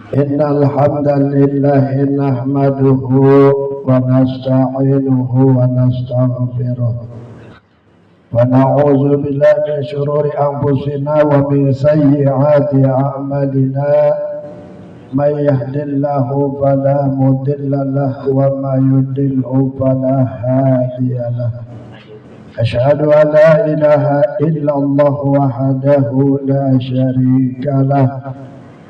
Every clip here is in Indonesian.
Innal hamdalillah nahmaduhu wa nasta'inuhu wa nastaghfiruh wa na'udzu billahi min shururi anfusina wa min sayyiati a'malina may yahdihillahu fala mudilla lahu wa may yudlilhu fala hadiya lahu. Asyhadu an la ilaha illallah wahdahu la syarika lah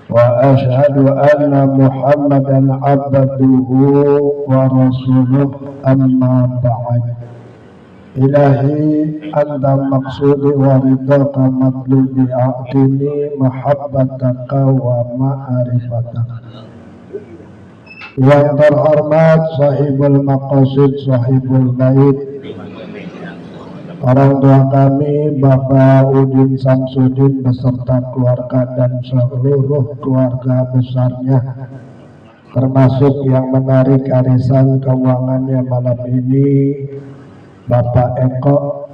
wa asyhadu anna Muhammadan abduhu wa rasuluh amma ba'd. Ilahi anta maqsudi wa ridhaka matlubi a'tini mahabbataka wa ma'rifataka. Yang terhormat sahibul maqasid sahibul bait, orang tua kami Bapak Udin Samsudin beserta keluarga dan seluruh keluarga besarnya, termasuk yang menarik arisan keuangannya malam ini Bapak Eko.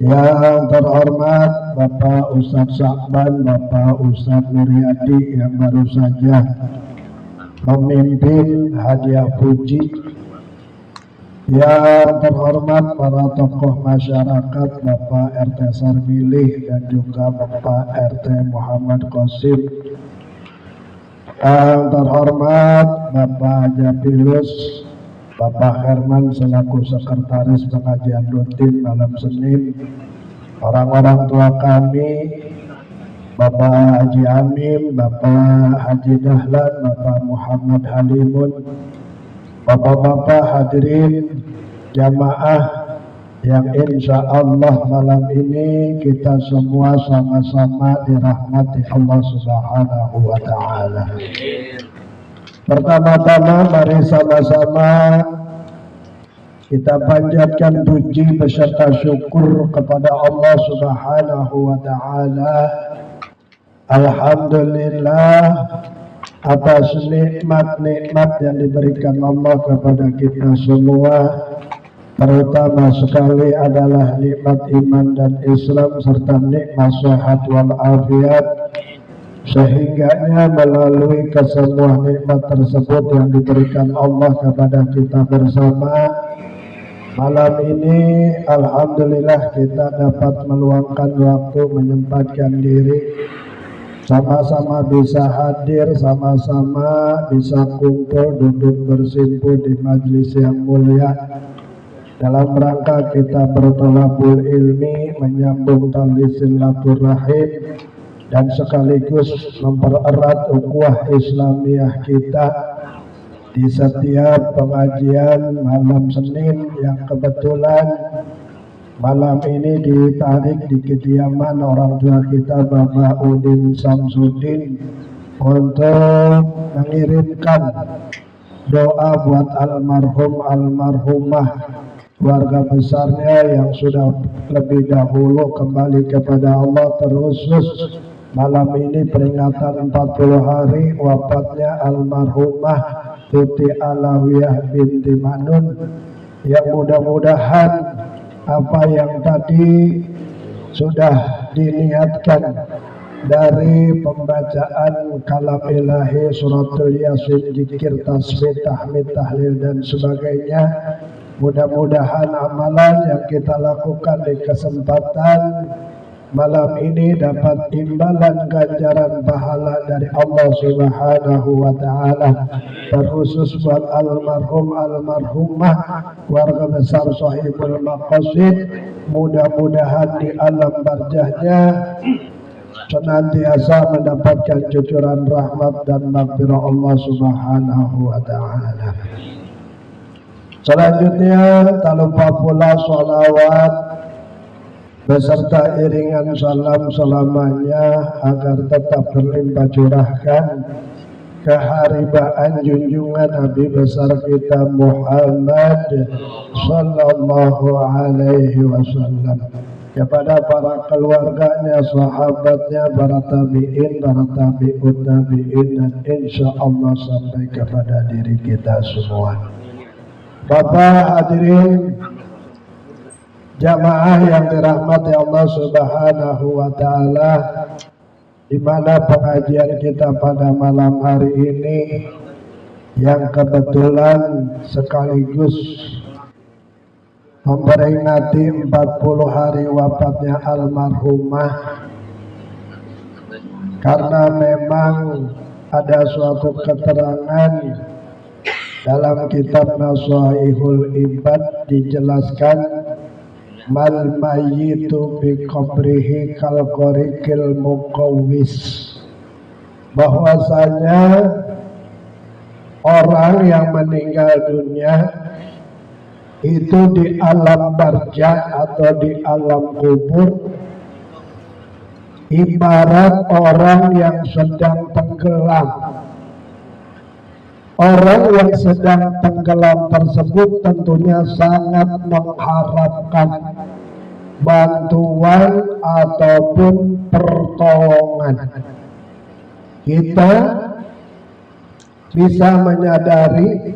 Yang terhormat Bapak Ustadz Syakban, Bapak Ustadz Nuryadi yang baru saja memimpin hadiah puji. Yang terhormat para tokoh masyarakat Bapak RT Sarmilih dan juga Bapak RT Muhammad Qasim. Yang terhormat Bapak Japilus, Bapak Herman selaku sekretaris pengajian rutin malam Senin, orang-orang tua kami Bapak Haji Amin, Bapak Haji Dahlan, Bapak Muhammad Halimun, Bapak-bapak hadirin jamaah yang insya Allah malam ini kita semua sama-sama dirahmati Allah Subhanahu wa Ta'ala. Pertama-tama mari sama-sama kita panjatkan puji beserta syukur kepada Allah Subhanahu wa Ta'ala. Alhamdulillah atas nikmat-nikmat yang diberikan Allah kepada kita semua, terutama sekali adalah nikmat iman dan Islam serta nikmat sehat wal afiat. Sehingganya melalui kesemua nikmat tersebut yang diberikan Allah kepada kita bersama, malam ini alhamdulillah kita dapat meluangkan waktu, menyempatkan diri, sama-sama bisa hadir, sama-sama bisa kumpul, duduk bersimpul di majelis yang mulia dalam rangka kita bertolabul ilmi, menyambung tali silaturahim dan sekaligus mempererat ukhuwah Islamiyah kita di setiap pengajian malam Senin yang kebetulan malam ini ditarik di kediaman orang tua kita Bapak Udin Samsudin untuk mengirimkan doa buat almarhum almarhumah keluarga besarnya yang sudah lebih dahulu kembali kepada Allah. Terusus malam ini peringatan 40 hari wafatnya almarhumah Tuti Alawiyah binti Manun, yang mudah-mudahan apa yang tadi sudah diniatkan dari pembacaan kalam ilahi, suratul yasin, zikir, tasbih, tahmid, tahlil dan sebagainya, mudah-mudahan amalan yang kita lakukan di kesempatan malam ini dapat imbalan ganjaran pahala dari Allah Subhanahu wa Ta'ala, terkhusus buat almarhum almarhumah keluarga besar sahibul maqasid. Mudah-mudahan di alam barzahnya senantiasa mendapatkan cucuran rahmat dan maghfirah Allah Subhanahu wa Ta'ala. Selanjutnya tak lupa pula sholawat beserta iringan salam selamanya agar tetap berlimpah curahkan keharibaan junjungan Nabi besar kita Muhammad sallallahu alaihi wasallam, kepada para keluarganya, sahabatnya, para tabi'in, para tabi'ut tabi'in, dan insya Allah sampai kepada diri kita semua. Bapak hadirin jamaah yang dirahmati Allah Subhanahu wa Ta'ala, di mana pengajian kita pada malam hari ini yang kebetulan sekaligus memperingati 40 hari wafatnya almarhumah, karena memang ada suatu keterangan dalam kitab Nasuhaihul Ibad dijelaskan mal mayyitu bi qabrihi kal qariqil muqawwis, bahwasanya orang yang meninggal dunia itu di alam barzakh atau di alam kubur ibarat orang yang sedang tenggelam. Orang yang sedang tenggelam tersebut tentunya sangat mengharapkan bantuan ataupun pertolongan. Kita bisa menyadari,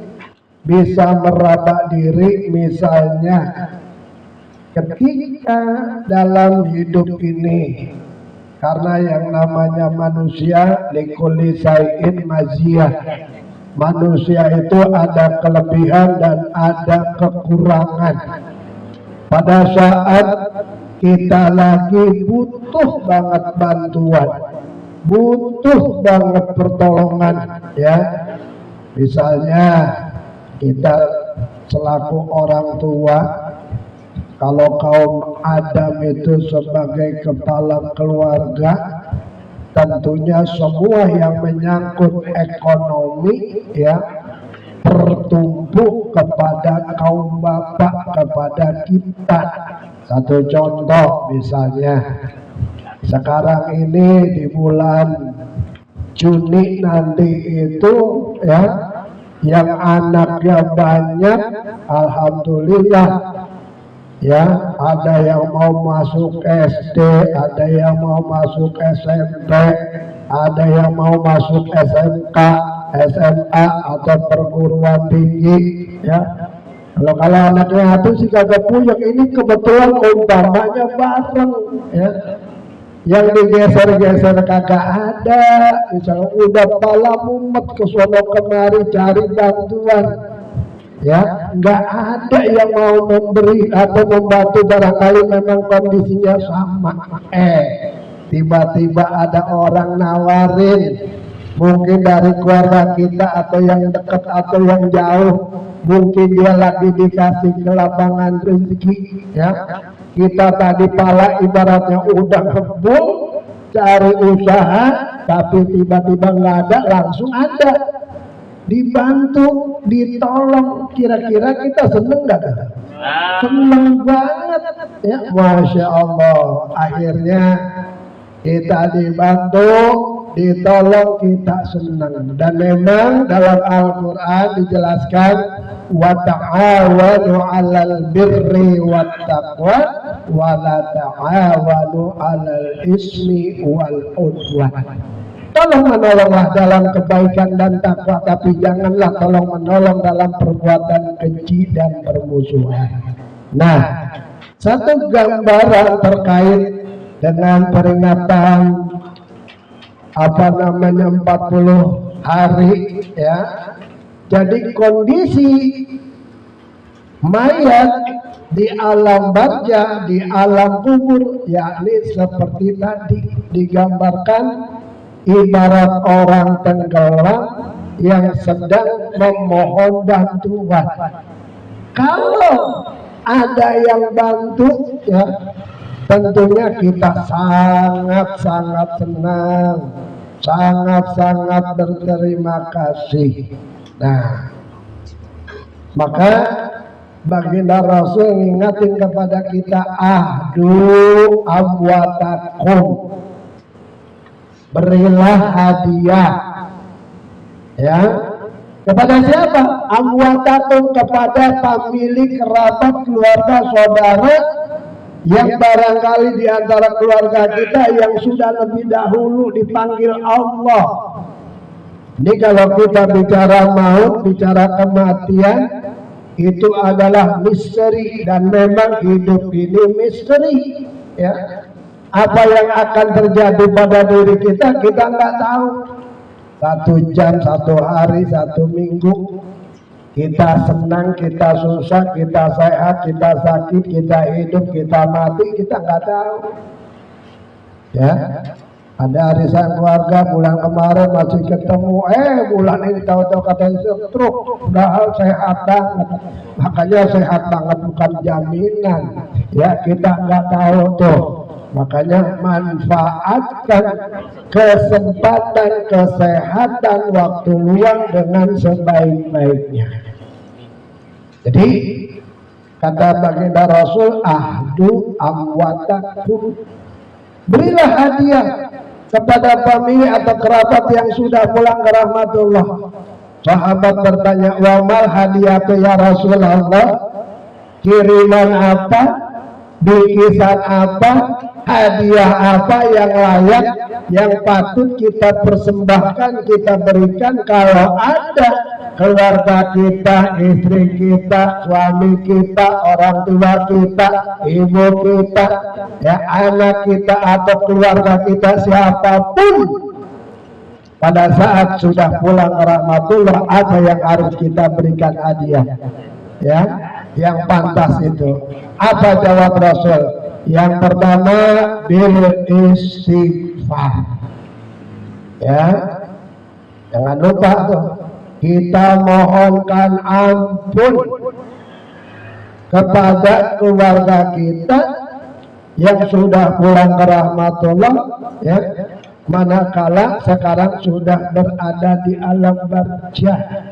bisa meraba diri, misalnya ketika dalam hidup ini, karena yang namanya manusia likulli syai'in maziyah, manusia itu ada kelebihan dan ada kekurangan. Pada saat kita lagi butuh banget bantuan, butuh banget pertolongan, ya, misalnya kita selaku orang tua, kalau kaum Adam itu sebagai kepala keluarga, tentunya semua yang menyangkut ekonomi, ya, tertumpu kepada kaum bapak, kepada kita. Satu contoh misalnya, sekarang ini di bulan Juni nanti itu, ya, yang anaknya banyak, alhamdulillah, ya, ada yang mau masuk SD, ada yang mau masuk SMP, ada yang mau masuk SMK, SMA atau perguruan tinggi, ya. Kalau anaknya itu sih kagak puyeng, ini kebetulan umpamanya bareng, ya. Yang digeser-geser kagak ada, misalnya udah pala mumet ke sono kemari cari bantuan, ya, nggak ada yang mau memberi atau membantu, barangkali memang kondisinya sama. Tiba-tiba ada orang nawarin, mungkin dari keluarga kita atau yang dekat atau yang jauh, mungkin dia lagi dikasih kelapangan rezeki, ya. Kita tadi pala ibaratnya udah ngebul cari usaha, tapi tiba-tiba nggak ada, langsung ada, dibantu, ditolong, kira-kira kita seneng gak? Seneng banget, ya, Masya Allah. Akhirnya kita dibantu, ditolong, kita senang. Dan memang dalam Al-Quran dijelaskan wa ta'awanu 'alal birri wat taqwa wa la ta'awanu 'alal ismi wal udwan. Tolong menolonglah dalam kebaikan dan takwa, tapi janganlah tolong menolong dalam perbuatan keji dan permusuhan. Nah, satu gambaran terkait dengan peringatan 40 hari, ya. Jadi kondisi mayat di alam barzakh, di alam kubur, yakni seperti tadi digambarkan, ibarat orang tenggelam yang sedang memohon bantuan. Kalau ada yang bantu, ya, tentunya kita sangat-sangat senang, sangat-sangat berterima kasih. Nah, maka baginda Rasul mengingatkan kepada kita, ahdu amwatakum, berilah hadiah, ya, kepada siapa? Amwatakum, kepada pemilik, kerabat, keluarga, saudara yang barangkali di antara keluarga kita yang sudah lebih dahulu dipanggil Allah. Ini kalau kita bicara maut, bicara kematian, itu adalah misteri, dan memang hidup ini misteri, ya. Apa yang akan terjadi pada diri kita nggak tahu. 1 jam, 1 hari, 1 minggu, kita senang, kita susah, kita sehat, kita sakit, kita hidup, kita mati, kita nggak tahu. Ya, ada arisan keluarga bulan kemarin masih ketemu, bulan ini tahu-tahu katanya stroke, padahal sehat banget. Makanya sehat banget bukan jaminan. Ya, kita nggak tahu tuh. Makanya manfaatkan kesempatan kesehatan waktu luang dengan sebaik-baiknya. Jadi kata baginda Rasul, ahdu amwatakum, berilah hadiah kepada pemilik atau kerabat yang sudah pulang ke rahmatullah. Sahabat bertanya, wa mal hadiah ya Rasulullah, kiriman apa, bikisan apa, hadiah apa yang layak, yang patut kita persembahkan, kita berikan kalau ada keluarga kita, istri kita, suami kita, orang tua kita, ibu kita, ya anak kita atau keluarga kita, siapapun pada saat sudah pulang ke rahmatullah, apa yang harus kita berikan hadiah, ya, yang pantas itu. Apa jawab Rasul? Yang pertama, bil istighfar. Ya, jangan lupa tuh, kita mohonkan ampun kepada keluarga kita yang sudah pulang ke rahmatullah, ya, manakala sekarang sudah berada di alam barzah.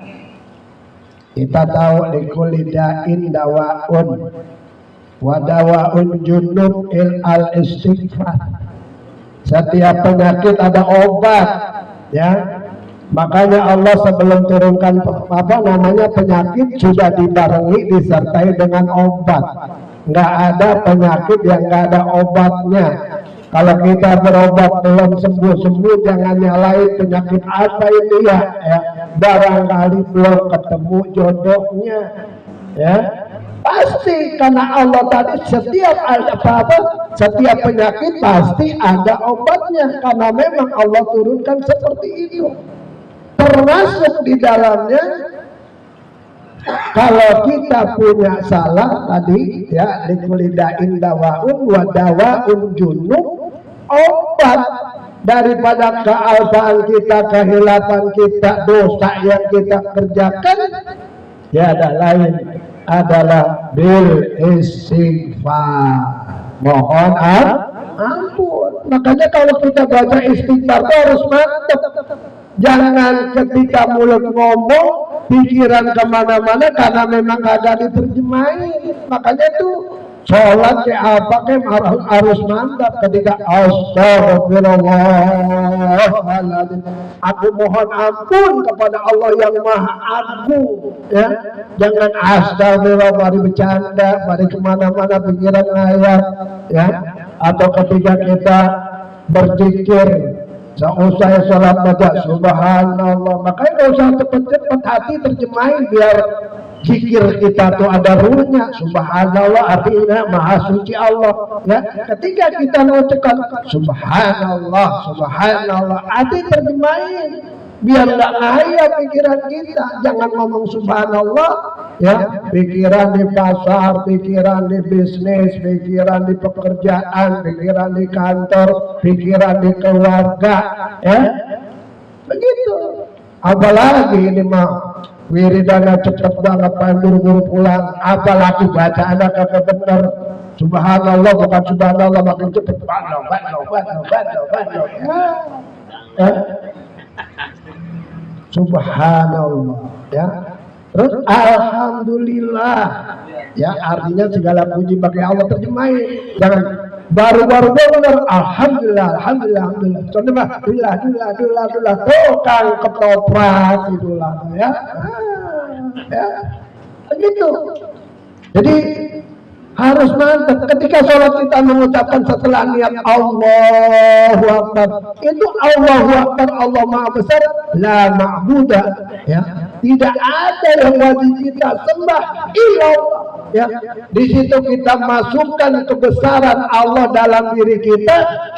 Kita tahu likulidain dawaun wa dawaun junub al istighfar. Setiap penyakit ada obat, ya. Makanya Allah sebelum turunkan penyakit sudah dibarengi disertai dengan obat. Nggak ada penyakit yang nggak ada obatnya. Kalau kita berobat belum sembuh-sembuh, jangan nyalain penyakit apa ini ya. Barangkali belum ketemu jodohnya, ya. Pasti karena Allah tadi setiap setiap penyakit pasti ada obatnya, karena memang Allah turunkan seperti itu. Termasuk di dalamnya kalau kita punya salah tadi, ya, likulidain dawaun wa dawaun junub, obat daripada kealpaan kita, kehilapan kita, dosa yang kita kerjakan, ya ada lain adalah bil istighfar, mohon ampun. Makanya kalau kita baca istighfar harus mantap. Jangan ketika mulut ngomong, pikiran kemana-mana, karena memang agak diterjemahin. Makanya tuh sholat kayak apa harus mantap ketika astagfirullahaladzim, aku mohon ampun kepada Allah yang maha agung, ya. Jangan astagfirullah mari bercanda, mari kemana-mana pikiran ayat, ya. Atau ketika kita berzikir, seusai sholat baca subhanallah. Makanya gak usah cepet-cepet, hati terjemahin biar zikir kita tuh ada ruhnya. Subhanallah artinya maha suci Allah, ya. Ketika kita mengucapkan subhanallah, subhanallah, hati terjemahin biar nggak ngayal pikiran kita. Jangan ngomong subhanallah, ya, pikiran di pasar, pikiran di bisnis, pikiran di pekerjaan, pikiran di kantor, pikiran di keluarga, ya, begitu. Apalagi ini mah wiridana cepet banget, buru-buru pulang, apalagi bacaannya kagak bener. Subhanallah bukan subhanallah, makin cepet subhanallah, ya. Subhanallah, ya. Terus alhamdulillah, ya, artinya segala puji bagi Allah, terjemahin. Jangan baru-baru benar alhamdulillah, alhamdulillah, alhamdulillah. Contohnya dula tukang ketoprak itulah, ya. Ya, begitu. Jadi Harus mantap. Ketika sholat kita mengucapkan setelah niat Allahu Akbar, itu Allahu Akbar, Allah Maha Besar, la ma'budah, ya. Tidak ada yang wajib kita sembah illallah. Ya, di situ kita masukkan kebesaran Allah dalam diri kita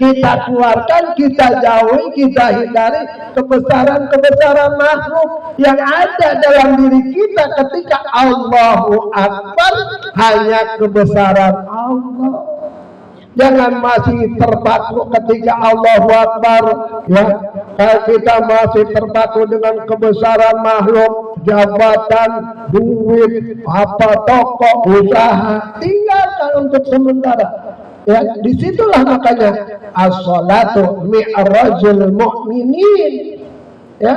keluarkan, kita jauhi, kita hindari kebesaran makhluk yang ada dalam diri kita ketika Allahu Akbar, hanya kebesaran Allah. Jangan masih terpaku ketika Allahu Akbar, ya. Kita masih terpaku dengan kebesaran makhluk, jabatan, duit, apa toko, usaha, tinggalkan untuk sementara. Ya, disitulah makanya as-salatu mi'rajul mu'minin. Ya,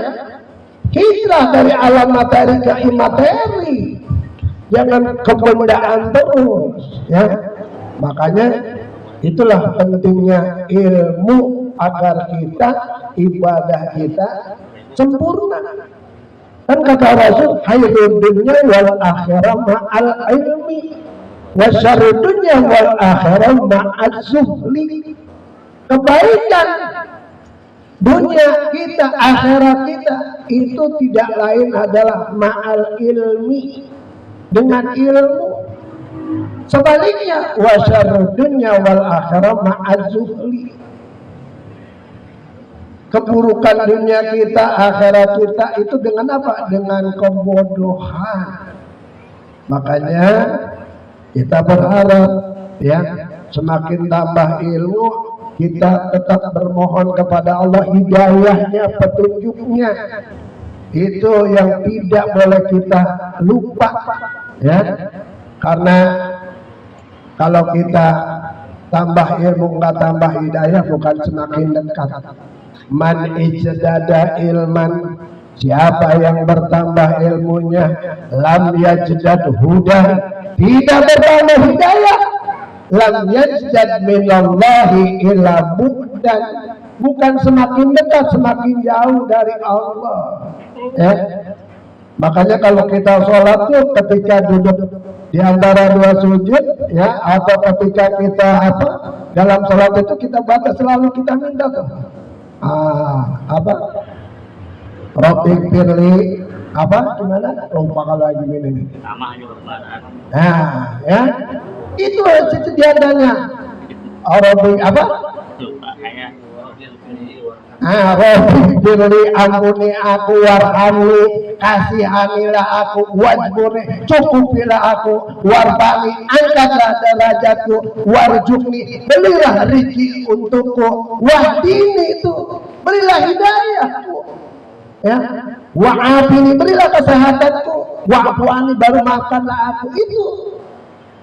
hijrah dari alam materi ke imateri. Jangan kebendaan terus, ya. Makanya itulah pentingnya ilmu agar kita ibadah kita sempurna. Kan kata Rasul, khairud dunya wal akhirah ma'al ilmi wa syarrud dunya wal akhirah ma'az zuhli. Kebaikan dunia kita, akhirat kita itu tidak lain adalah ma'al ilmi, dengan ilmu. Sebaliknya wasyarrud dunya wal akhirah ma'az-zuhli. Keburukan dunia kita, akhirat kita itu dengan apa? Dengan kebodohan. Makanya kita berharap, ya, semakin tambah ilmu, kita tetap bermohon kepada Allah hidayahnya, petunjuknya. Itu yang tidak boleh kita lupa, ya. Karena kalau kita tambah ilmu nggak tambah hidayah, bukan semakin dekat. Man ijdada ilman, siapa yang bertambah ilmunya, lam yajdad huda, tidak bertambah hidayah. Lam yajdad minallahi illa bu'dan, bukan semakin dekat, semakin jauh dari Allah. Ya. Makanya kalau kita sholat tuh ketika duduk di antara dua sujud, ya, atau ketika kita dalam sholat itu kita baca selalu, kita minta tuh Rabbi firli gimana, lupa kalau lagi ini. Nah, ya, itu diantaranya Rabbi Rabbi firli, ampuni aku, warhamni, kasihanilah aku, wajburni, cukupilah aku, warfani, angkatlah derajatku, warjukni, berilah rezeki untukku, wahdini, itu berilah hidayahku, ya, wa'afini, berilah kesehatanku, wa'fuani, baru makanlah aku. Itu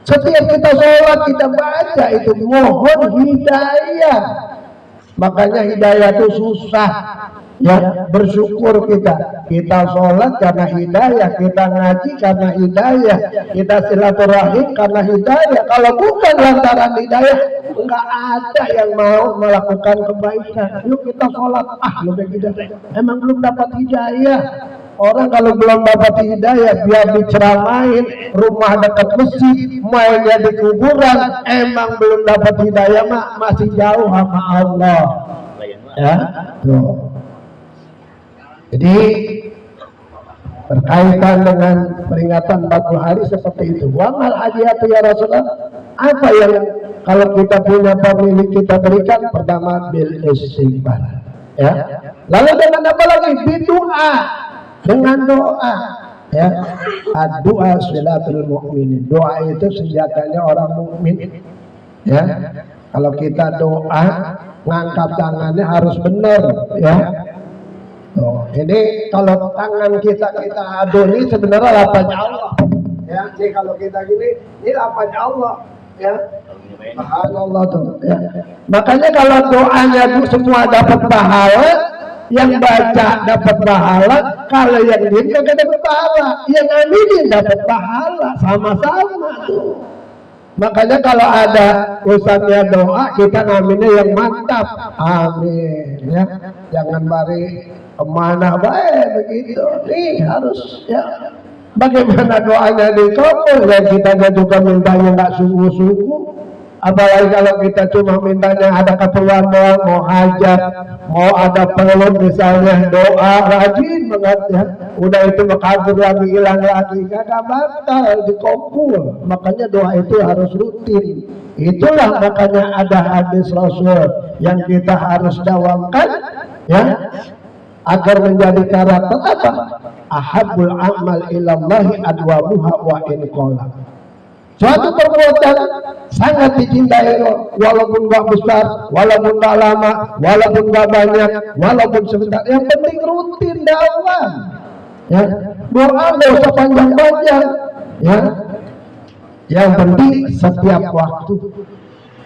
setiap kita sholat kita baca itu, mohon hidayah. Makanya hidayah itu susah, ya. Bersyukur kita sholat karena hidayah, kita ngaji karena hidayah, kita silaturahim karena hidayah. Kalau bukan lantaran hidayah, enggak ada yang mau melakukan kebaikan. Yuk kita sholat, lebih hidayah. Emang belum dapat hidayah. Orang kalau belum dapat hidayah, biar diceramain, rumah dekat masjid, mainnya di kuburan, emang belum dapat hidayah mah masih jauh sama Allah. Ya, tuh. Jadi berkaitan dengan peringatan 40 hari seperti itu. Wa mal hadiatu ya Rasulullah. Apa yang kalau kita punya pemilik kita berikan? Pertama bil istighfar. Ya. Lalu dengan apa lagi? Bidoa. Dengan doa, ya. Doa silatul mu'minin. Doa itu senjatanya orang mukmin, ya. Kalau kita doa, ngangkat tangannya harus benar, ya. Ini kalau tangan kita adu ini sebenarnya lapanya Allah, ya. Jadi kalau kita gini, ini lapanya Allah, ya. Subhanallah tuh, ya. Makanya kalau doanya semua dapat pahala, yang baca dapat pahala, kalau yang diem kagak dapat pahala, yang aminin dapat pahala, sama-sama tuh. Makanya kalau ada urusannya doa, kita ngaminnya yang mantap, amin, ya. Jangan bari kemana baik begitu, nih harus, ya, Bagaimana doanya dikabul? Ya kita juga mintanya nggak sungguh-sungguh. Apalagi kalau kita cuma mintanya ada keperluan doang, mau hajat, mau ada perlu misalnya doa rajin banget ya. Udah itu kabur lagi, hilang lagi, kagak bakal dikabul. Makanya doa itu harus rutin. Itulah makanya ada hadis Rasul yang kita harus dawamkan ya, agar menjadi karakter apa? Ahabul amal ilallahi adwamuha wa in qala. Suatu perbuatan sangat dicintai walaupun gak besar, walaupun gak lama, walaupun gak banyak, walaupun sebentar. Yang penting rutin dakwah. Ya, doa gak usah panjang-panjang. Ya, yang penting setiap waktu.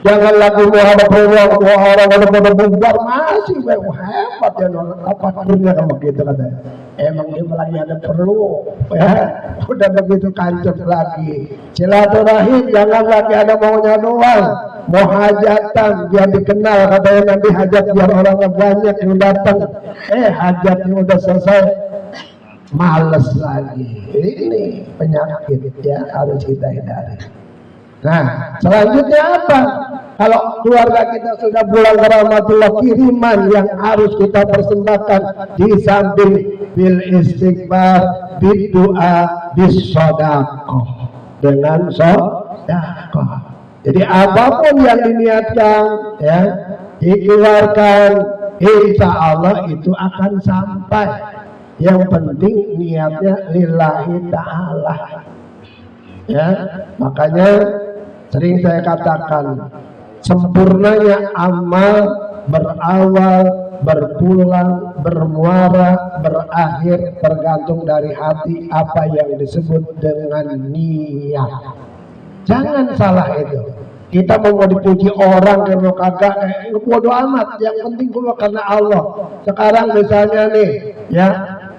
Jangan lagi mau ada peluang, orang ada bubar masih hebat ya, apa dunia kamu gitu katanya. Emang dia lagi ada perlu, ya udah begitu kancep lagi. Silaturahim jangan lagi ada maunya doang, mau hajatan biar dikenal katanya, nanti hajat biar orangnya banyak yang datang. Hajatnya udah selesai, males lagi. Ini penyakit ya, harus kita hindari. Nah, selanjutnya apa? Kalau keluarga kita sudah pulang ke rahmatullah, kiriman yang harus kita persembahkan di samping bil istighfar, bil doa, bis sedekah, dengan sedekah. Jadi apapun yang diniatkan ya, dikeluarkan, insya Allah itu akan sampai. Yang penting niatnya lillahi ta'ala. Ya, makanya sering saya katakan, sempurnanya amal berawal, berpulang, bermuara, berakhir tergantung dari hati, apa yang disebut dengan niat. Jangan salah itu. Kita mau dipuji orang kalau kagak, bodo amat. Yang penting gua karena Allah. Sekarang misalnya nih, ya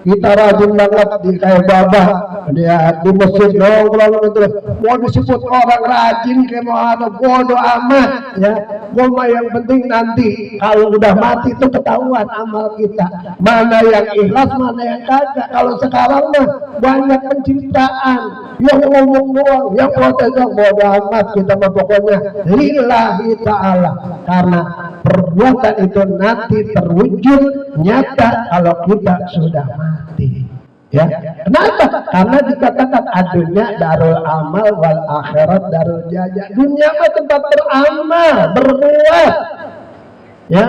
kita rajin banget di kayak babah dia di masjid nongkrong terus mau disebut orang rajin kayak mau ada, bodo amat ya. Gua yang penting nanti kalau udah mati itu ketahuan amal kita, mana yang ikhlas mana yang kagak. Kalau sekarang mah banyak pencitraan yang ngomong doang, yang protes, bodo amat kita mah pokoknya lillahi ta'ala, karena perbuatan itu nanti terwujud nyata kalau kita sudah mati. Ya, kenapa? Karena dikatakan adunya darul amal wal akhirat darul jaza. Dunia mah tempat beramal, berbuat. Ya,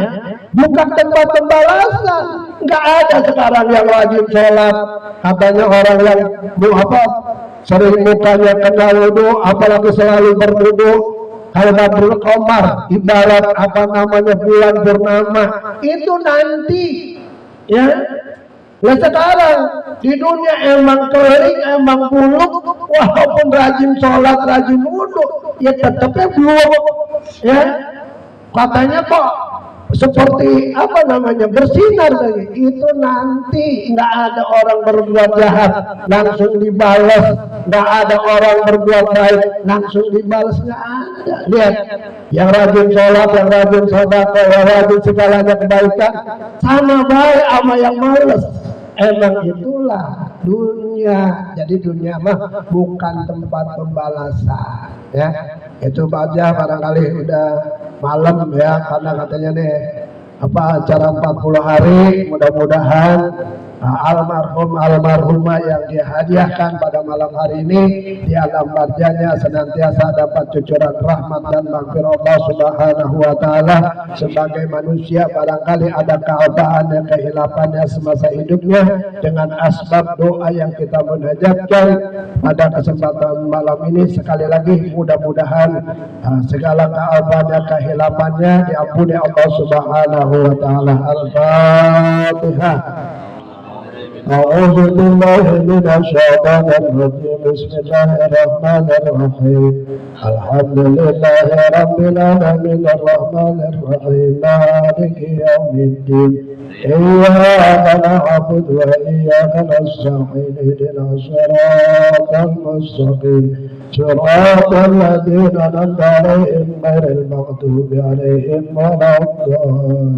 bukan tempat pembalasan. Enggak ada sekarang yang wajib sholat. Katanya orang yang sering mukanya kena wudu, apalagi selalu berwudu. Kalau Badrul Qamar, ibarat bulan purnama, itu nanti ya. Nah sekarang di dunia emang kering, emang buluk, walaupun rajin sholat, rajin wudu, ya tetapnya buluk. Ya, katanya kok seperti bersinar lagi. Itu nanti nggak ada orang berbuat jahat langsung dibalas, nggak ada orang berbuat baik langsung dibalas, nggak ada. Lihat, yang rajin sholat, yang rajin sedekah, yang rajin segalanya kebaikan, sama baik sama yang malas. Emang itulah dunia. Jadi dunia mah bukan tempat pembalasan ya. Itu aja, barangkali udah malam ya, karena katanya nih acara 40 hari, mudah-mudahan almarhumah yang dihadiahkan pada malam hari ini di alam barjanya senantiasa dapat cucuran rahmat dan maghfirah Allah Subhanahu wa taala. Sebagai manusia barangkali ada kealpaannya, kehilafannya semasa hidupnya, dengan asbab doa yang kita munajatkan pada kesempatan malam ini. Sekali lagi mudah-mudahan segala kealpaannya, kehilafannya diampuni Allah Subhanahu wa taala. Al-Fatihah. أعوذ بالله من الشيطان الرجيم. بسم الله الرحمن الرحيم. الحمد لله رب العالمين الرحمن الرحيم مالك يوم الدين إياك نعبد وإياك نستعين اهدنا الصراط المستقيم صراط الذين أنعمت عليهم غير المغضوب عليهم ولا الضالين.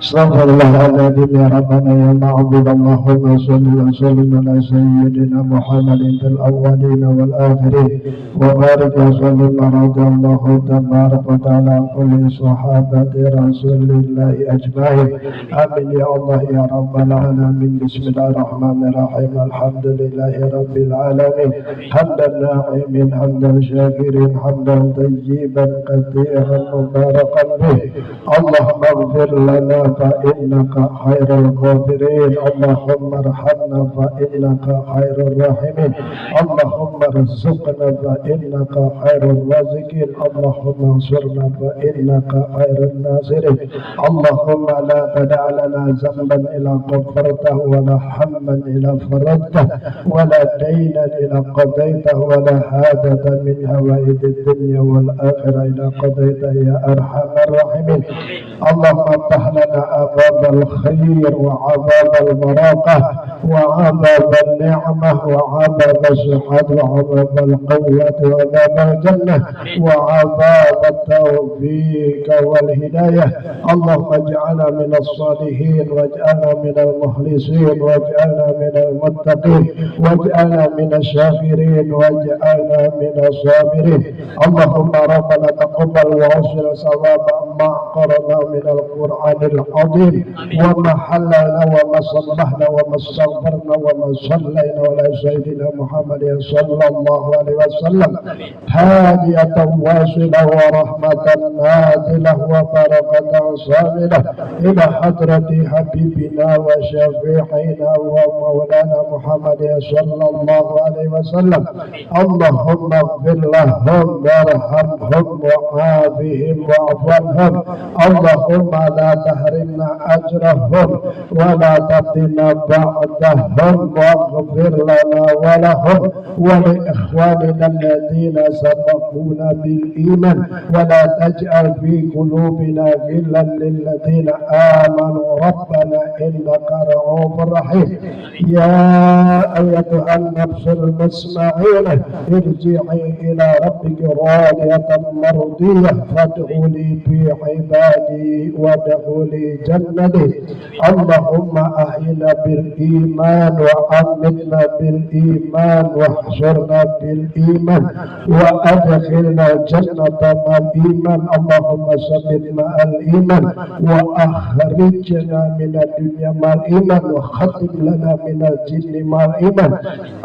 Astaghfirullahaladzim ya Rabbana ya ma'bud Allahumma salli wa sallim ala sayyidina Muhammadin fil awwalin wal akhirin wa barik wa sallim radiyallahu tabarak wa ta'ala kulli sahabati rasulillahi ajma'in amin ya Allah ya Rabbal alamin bismillahirrahmanirrahim alhamdulillahi rabbil alamin hamdan na'imin hamdan syakirin hamdan tayyiban kathiran mubarakan bih Allahumma ighfir lana فإنك خير الغافرين اللهم ارحمنا فإنك خير الراحمين اللهم ارزقنا فإنك خير الرازقين اللهم انصرنا فإنك خير الناصرين اللهم لا تدع لنا ذنبا إلا غفرته ولا هما إلا فرجته ولا دينا إلا قضيته ولا حاجة من هوائج الدنيا والآخرة إلا قضيته يا أرحم الراحمين اللهم افتح لنا أبواب الخير وعباب البركة وعباب النعمة وعباب الصحة وعباب القوة وباب الجنة وعباب التوفيق والهداية اللهم اجعلنا من الصالحين واجعلنا من المخلصين واجعلنا من المتقين واجعلنا من الشاكرين واجعلنا من الصابرين اللهم ربنا تقبل وأوصل ثواب ما قرأنا من القرآن العظيم وما حللنا وما صلحنا وما استغفرنا وما صلينا على سيدنا محمد صلى الله عليه وسلم هادية واصلة ورحمة نازلة وبركة صاملة إلى حضرة حبيبنا وشفيعنا ومولانا محمد صلى الله عليه وسلم اللهم اغفر لهم وارحمهم وعافهم واعف عنهم اللهم لا تحرمنا أجرهم ولا تفتنا بعدهم واغفر لنا ولهم ولإخواننا الذين سبقونا بالإيمان ولا تجعل في قلوبنا غلا للذين آمنوا ربنا إنك رؤوف رحيم يا أيتها النفس المسمعين ارجعي إلى ربك راضية مرضية فادخلي في عبادي وادخلي جنتي اللهم أحينا بالإيمان وأمتنا بالإيمان واحشرنا بالإيمان وأدخلنا جنة مع الإيمان اللهم ثبت مع الإيمان وأخرجنا من الدنيا مع الإيمان وختم لنا من الجن مع الإيمان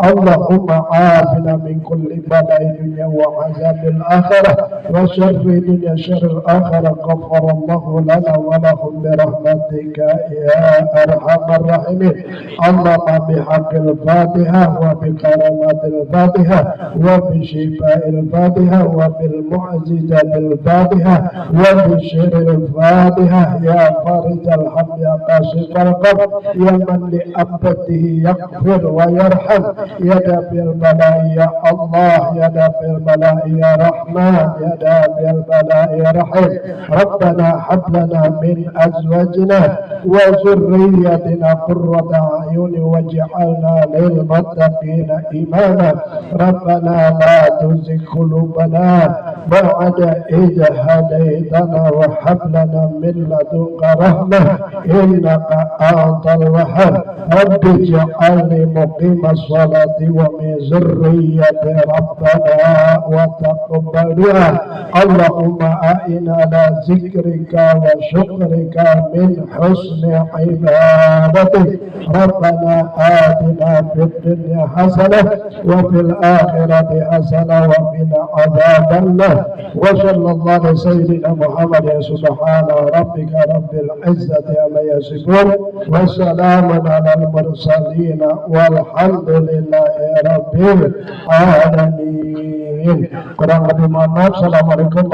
اللهم عافنا من كل بلاء الدنيا وعذاب الآخرة وشر الدنيا شر الآخرة غفر الله لنا ولهم برحمتك يا أرحم الراحمين اللهم بحق الفاتحة وبكرامات الفاتحة وبشفاء الفاتحة وبالمعجزة الفاتحة وبشر الفاتحة يا فارج الهم يا كاشف الكرب يا من لأبته يغفر ويرحم يا دافع البلاء يا الله يا دافع البلاء يا رحمن يا دافع البلاء يا رحيم ربنا هب لنا من أزواجنا وذريتنا قرة أعين واجعلنا للمتقين إماما ربنا لا تزغ قلوبنا بعد إذ هديتنا وهب لنا من لدنك رحمة إنك أنت الوهاب رب اجعلني مقيم الصلاة ومن ذريتي ربنا وتقبل دعاء اللهم أعنا على ذكرك وشكرك من حسن عبادتك ربنا آتنا في الدنيا حسنة وفي الآخرة حسنة وقنا عذاب النار وصلى الله على سيدنا محمد سبحان ربك رب العزة عما يصفون وسلام على المرسلين والحمد لله رب العالمين. Kurang lebih mohon maaf. Assalamualaikum.